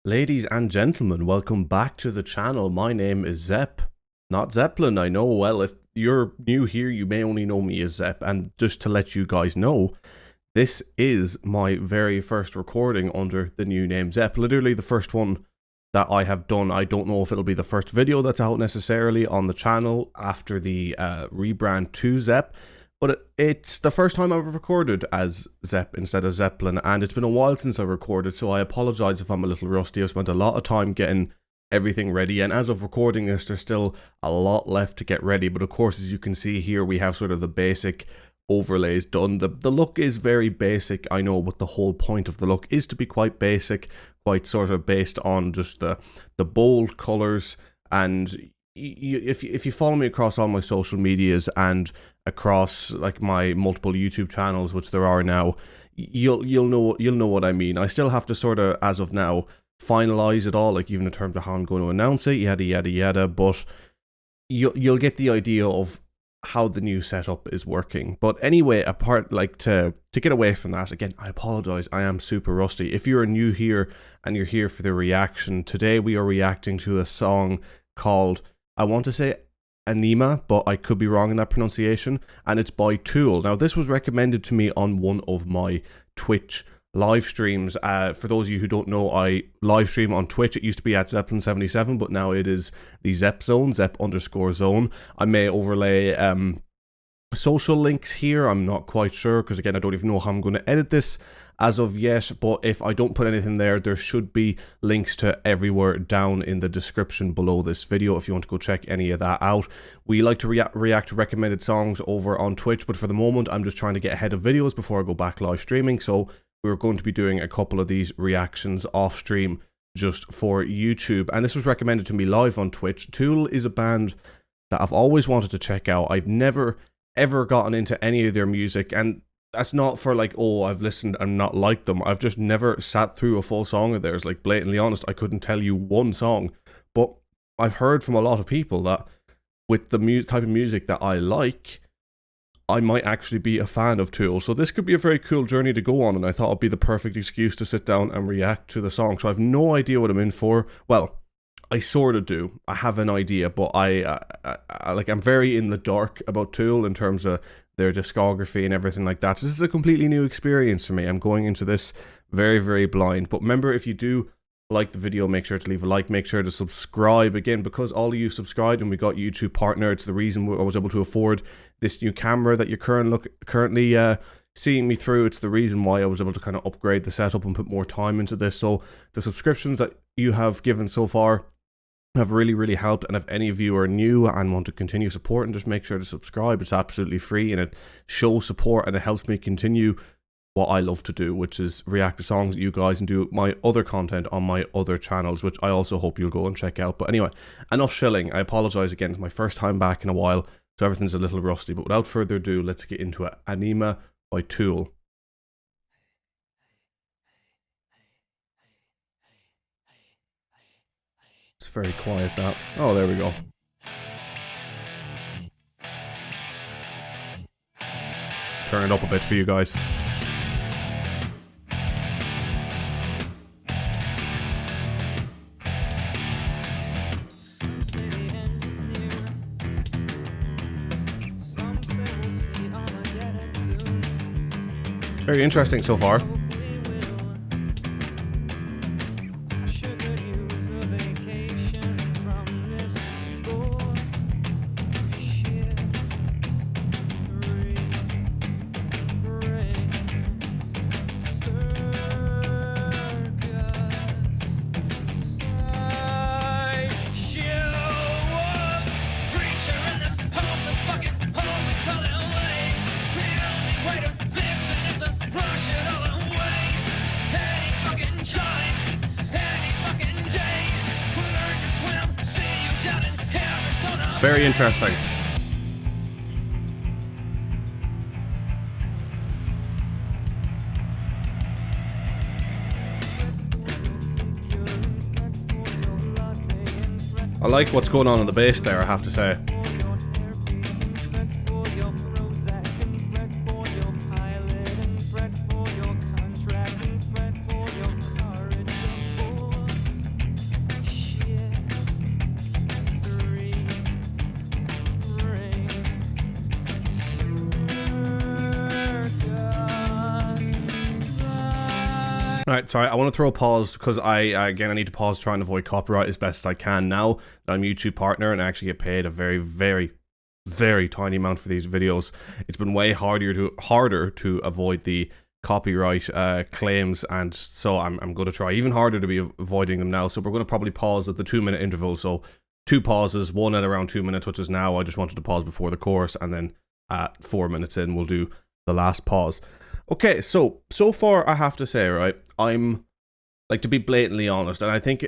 Ladies and gentlemen, welcome back to the channel. My name is Zepp, not Zeppelin. I know, well, if you're new here, you may only know me as Zepp. And just to let you guys know, this is my very first recording under the new name Zepp. Literally the first one that I have done. I don't know if it'll be the first video that's out necessarily on the channel after the rebrand to Zepp. But it's the first time I've recorded as Zepp instead of Zeppelin, and it's been a while since I recorded, so I apologise if I'm a little rusty. I've spent a lot of time getting everything ready, and as of recording this, there's still a lot left to get ready. But of course, as you can see here, we have sort of the basic overlays done. The look is very basic, I know, but the whole point of the look is to be quite basic, quite sort of based on just the bold colours. And if you follow me across all my social medias and across like my multiple YouTube channels, which there are now, you'll know what I mean. I still have to sort of, as of now, finalize it all, like even in terms of how I'm going to announce it, yada yada yada. But you'll get the idea of how the new setup is working. But anyway, apart, like, to get away from that, again, I apologize, I am super rusty. If you're new here and you're here for the reaction, today we are reacting to a song called, I want to say Anima, but I could be wrong in that pronunciation, and it's by Tool. Now, this was recommended to me on one of my Twitch live streams. For those of you who don't know, I live stream on Twitch. It used to be at Zeppelin77, but now it is the Zepp Zone, Zepp_zone. I may overlay social links here. I'm not quite sure, because again, I don't even know how I'm going to edit this as of yet, but if I don't put anything there, there should be links to everywhere down in the description below this video if you want to go check any of that out. We like to react to recommended songs over on Twitch, but for the moment, I'm just trying to get ahead of videos before I go back live streaming, so we're going to be doing a couple of these reactions off stream just for YouTube. And this was recommended to me live on Twitch. Tool is a band that I've always wanted to check out. I've never ever gotten into any of their music, and that's not for like, oh, I've listened and not liked them. I've just never sat through a full song of theirs. Like, blatantly honest, I couldn't tell you one song. But I've heard from a lot of people that with the type of music that I like, I might actually be a fan of Tool. So this could be a very cool journey to go on, and I thought it'd be the perfect excuse to sit down and react to the song. So I have no idea what I'm in for. Well, I sort of do. I have an idea, but I'm very in the dark about Tool in terms of their discography and everything like that. So this is a completely new experience for me. I'm going into this very, very blind. But remember, if you do like the video, make sure to leave a like, make sure to subscribe. Again, because all of you subscribed and we got YouTube partner, it's the reason I was able to afford this new camera that you're currently seeing me through. It's the reason why I was able to kind of upgrade the setup and put more time into this. So the subscriptions that you have given so far have really, really helped. And if any of you are new and want to continue supporting, just make sure to subscribe. It's absolutely free, and it shows support, and it helps me continue what I love to do, which is react to songs that you guys and do my other content on my other channels, which I also hope you'll go and check out. But anyway, enough shilling. I apologize again. It's my first time back in a while, so everything's a little rusty. But without further ado, let's get into it. Anima by Tool. It's very quiet, that. Oh, there we go. Turn it up a bit for you guys. Very interesting so far. Very interesting. I like what's going on in the bass there, I have to say. Alright, sorry, I want to throw a pause because again, I need to pause trying to avoid copyright as best as I can now that I'm a YouTube partner and I actually get paid a very, very, very tiny amount for these videos. It's been way harder to avoid the copyright claims, and so I'm going to try even harder to be avoiding them now. So we're going to probably pause at the 2-minute interval. So 2 pauses, one at around 2 minutes, which is now. I just wanted to pause before the chorus, and then at 4 minutes in, we'll do the last pause. Okay, so far I have to say, right, I'm, like, to be blatantly honest, and I think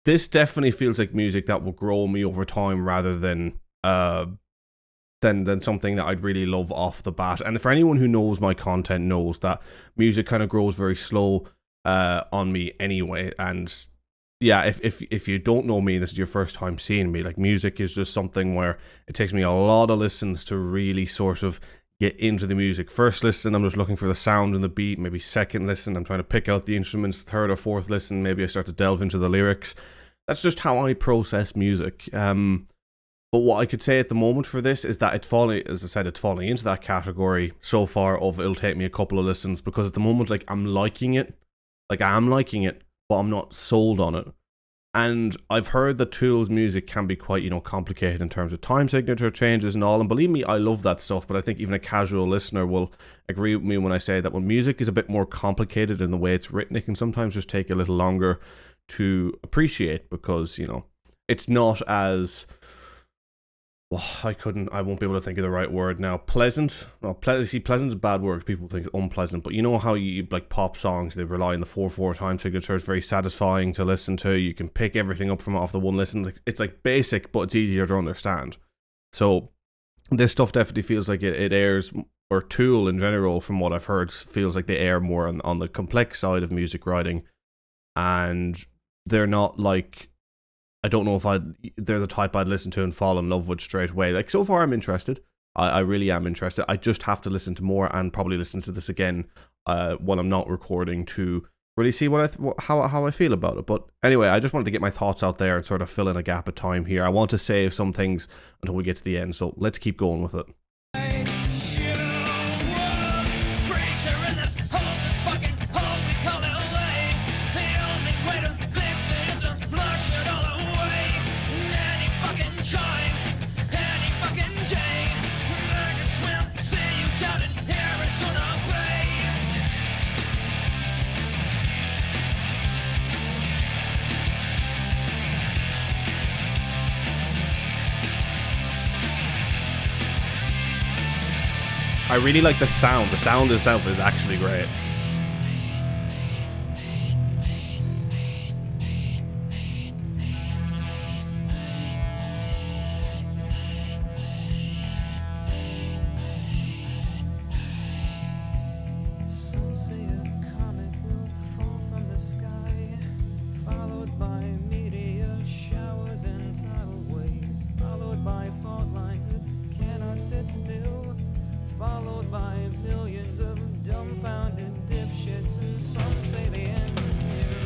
this definitely feels like music that will grow me over time rather than something that I'd really love off the bat. And for anyone who knows my content knows that music kind of grows very slow on me anyway. And yeah, if you don't know me, this is your first time seeing me, like, music is just something where it takes me a lot of listens to really sort of get into the music. First listen, I'm just looking for the sound and the beat. Maybe second listen, I'm trying to pick out the instruments. Third or fourth listen, maybe I start to delve into the lyrics. That's just how I process music. But what I could say at the moment for this is that it's falling, as I said, it's falling into that category so far of it'll take me a couple of listens, because at the moment, like, I'm liking it. Like, I am liking it, but I'm not sold on it. And I've heard that Tool's music can be quite, you know, complicated in terms of time signature changes and all. And believe me, I love that stuff. But I think even a casual listener will agree with me when I say that when music is a bit more complicated in the way it's written, it can sometimes just take a little longer to appreciate, because, you know, it's not as... well, I won't be able to think of the right word now. Pleasant? No, see, pleasant is a bad word. People think it's unpleasant. But you know how you, like, pop songs, they rely on the 4/4 time signature. It's very satisfying to listen to. You can pick everything up from off the one listen. It's like basic, but it's easier to understand. So this stuff definitely feels like it airs, or Tool in general, from what I've heard, feels like they air more on the complex side of music writing. And they're not like... I don't know if they're the type I'd listen to and fall in love with straight away. Like, so far I'm interested. I really am interested. I just have to listen to more and probably listen to this again when I'm not recording to really see how I feel about it. But anyway, I just wanted to get my thoughts out there and sort of fill in a gap of time here. I want to save some things until we get to the end, so let's keep going with it. I really like the sound. The sound itself is actually great. Some say a comet will fall from the sky, followed by meteor showers and tidal waves, followed by fault lines that cannot sit still, followed by millions of dumbfounded dipshits, and some say the end is near.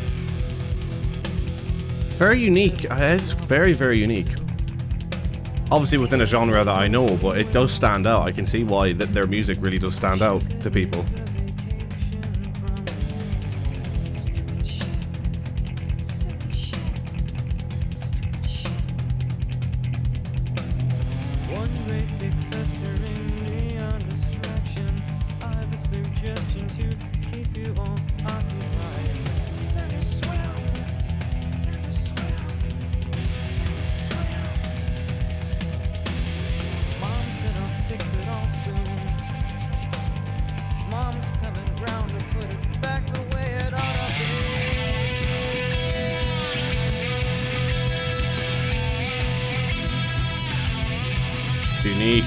It's very unique. It's very, very unique. Obviously within a genre that I know, but it does stand out. I can see why their music really does stand out to people. One great big festering neon distraction. I've a suggestion to keep you all occupied. Learn to swim. Learn to swim. Learn to swim. Mom's gonna fix it all soon. Mom's coming round to put it back the way it ought to be. It's unique.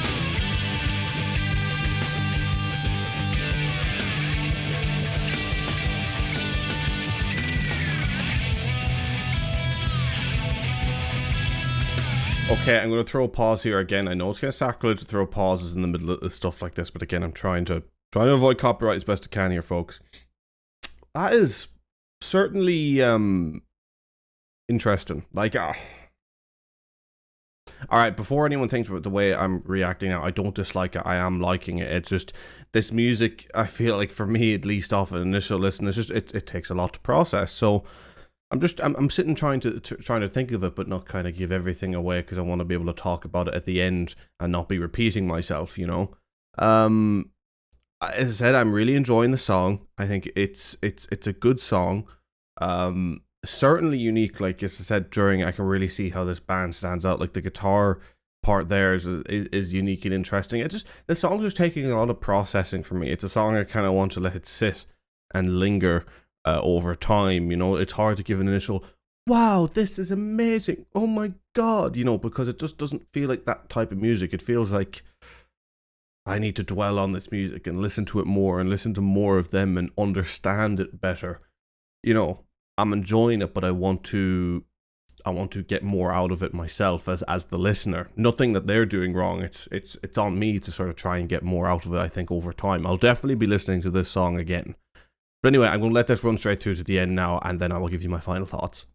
Okay, I'm going to throw a pause here again. I know it's kind of sacrilege to throw pauses in the middle of stuff like this, but again, I'm trying to avoid copyright as best I can here, folks. That is certainly interesting. Like, All right, before anyone thinks about the way I'm reacting now, I don't dislike it. I am liking it. It's just this music, I feel like for me at least off an initial listen, it's just it takes a lot to process. So I'm sitting trying to think of it, but not kind of give everything away because I want to be able to talk about it at the end and not be repeating myself, you know. Um, as I said, I'm really enjoying the song. I think it's a good song. Certainly unique. Like as I said during, I can really see how this band stands out. Like the guitar part there is unique and interesting. It just the song is taking a lot of processing for me. It's a song I kind of want to let it sit and linger over time. You know, it's hard to give an initial wow, this is amazing. Oh my god, you know, because it just doesn't feel like that type of music. It feels like I need to dwell on this music and listen to it more and listen to more of them and understand it better. You know, I'm enjoying it, but I want to get more out of it myself as the listener. Nothing that they're doing wrong. It's on me to sort of try and get more out of it, I think, over time. I'll definitely be listening to this song again. But anyway, I'm going to let this run straight through to the end now, and then I will give you my final thoughts.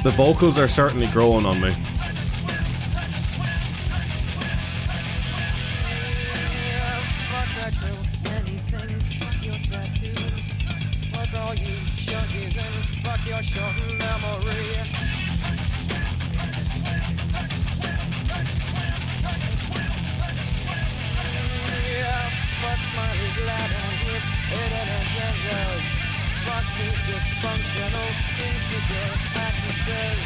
The vocals are certainly growing on me. Fuck these dysfunctional, insecure actresses.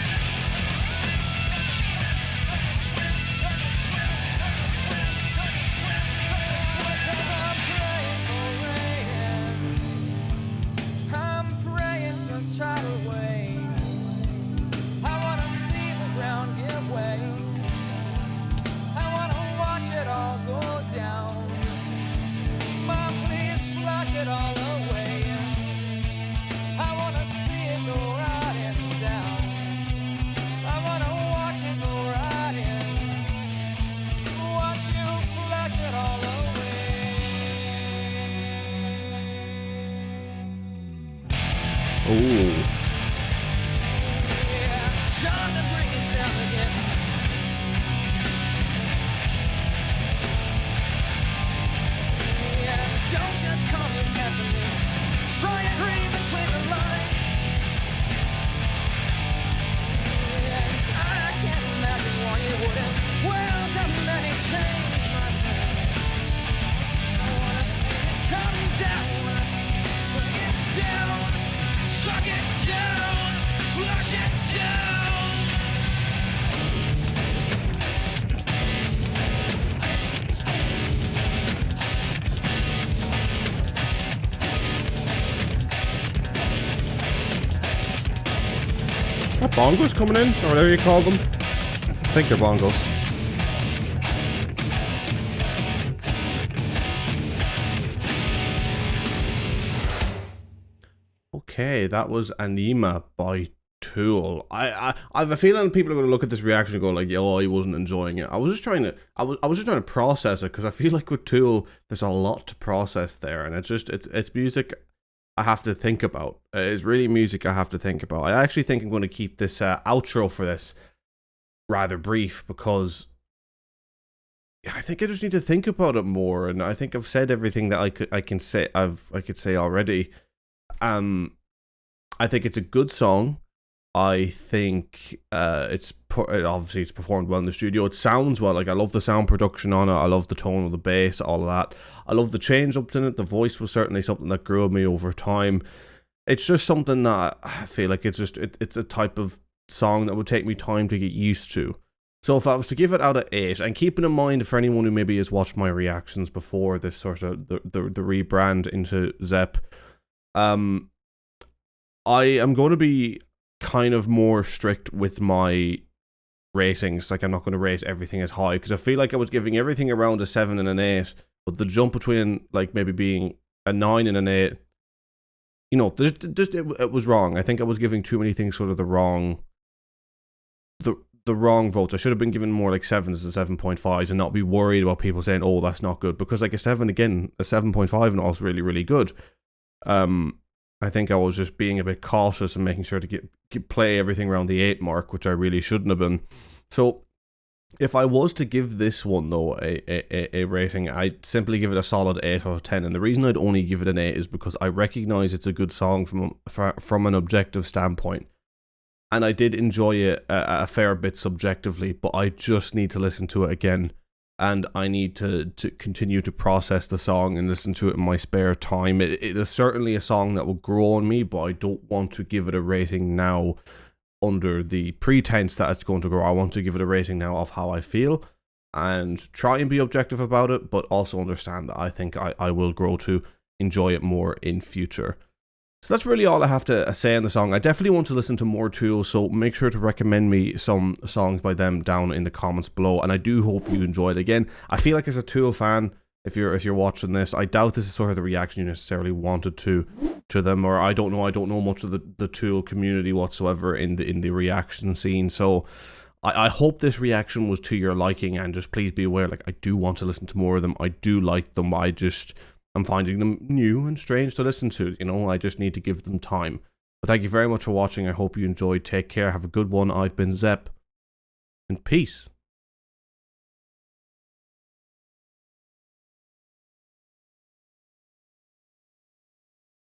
I'm praying for rain. I'm praying for tidal wave. I wanna see the ground give way. I wanna watch it all go down. Mom, please flush it all away. I wanna see it go right and down. I wanna watch it go right in. Watch you flush it all away. Ooh. Yeah, time to bring it down again. Yeah, don't just call me pessimist. Try and read between the lines. Yeah, I can't imagine why you wouldn't welcome any change, my friend. I wanna see it come down, bring it down, suck it down, flush it down. Are bongos coming in, or whatever you call them? I think they're bongos. Okay, that was Anima by Tool. I have a feeling people are going to look at this reaction and go like, "Oh, he wasn't enjoying it." I was just trying to process it because I feel like with Tool, there's a lot to process there, and it's music I have to think about. It's really music I have to think about. I actually think I'm going to keep this outro for this rather brief because I think I just need to think about it more, and I think I've said everything that I could say already. I think it's a good song. I think obviously it's performed well in the studio. It sounds well. Like I love the sound production on it. I love the tone of the bass, all of that. I love the change ups in it. The voice was certainly something that grew on me over time. It's just something that I feel like it's a type of song that would take me time to get used to. So if I was to give it out of 8, and keeping in mind for anyone who maybe has watched my reactions before this sort of the rebrand into Zepp, I am going to be kind of more strict with my ratings. Like, I'm not going to rate everything as high, because I feel like I was giving everything around a 7 and an 8, but the jump between, like, maybe being a 9 and an 8, you know, it was wrong. I think I was giving too many things sort of the wrong votes. I should have been given more like 7s and 7.5s and not be worried about people saying, oh, that's not good, because like a 7.5 and all is really, really good. I think I was just being a bit cautious and making sure to play everything around the 8 mark, which I really shouldn't have been. So if I was to give this one, though, a rating, I'd simply give it a solid 8 out of 10. And the reason I'd only give it an 8 is because I recognize it's a good song from an objective standpoint. And I did enjoy it a fair bit subjectively, but I just need to listen to it again. And I need to continue to process the song and listen to it in my spare time. It is certainly a song that will grow on me, but I don't want to give it a rating now under the pretense that it's going to grow. I want to give it a rating now of how I feel and try and be objective about it, but also understand that I think I will grow to enjoy it more in future. So that's really all I have to say on the song. I definitely want to listen to more Tool, so make sure to recommend me some songs by them down in the comments below, and I do hope you enjoyed. Again, I feel like as a Tool fan, if you're watching this, I doubt this is sort of the reaction you necessarily wanted to them, or I don't know much of the Tool community whatsoever in the reaction scene, so I hope this reaction was to your liking, and just please be aware, like, I do want to listen to more of them. I do like them. I'm finding them new and strange to listen to, you know, I just need to give them time. But thank you very much for watching. I hope you enjoyed. Take care. Have a good one. I've been Zep. And peace.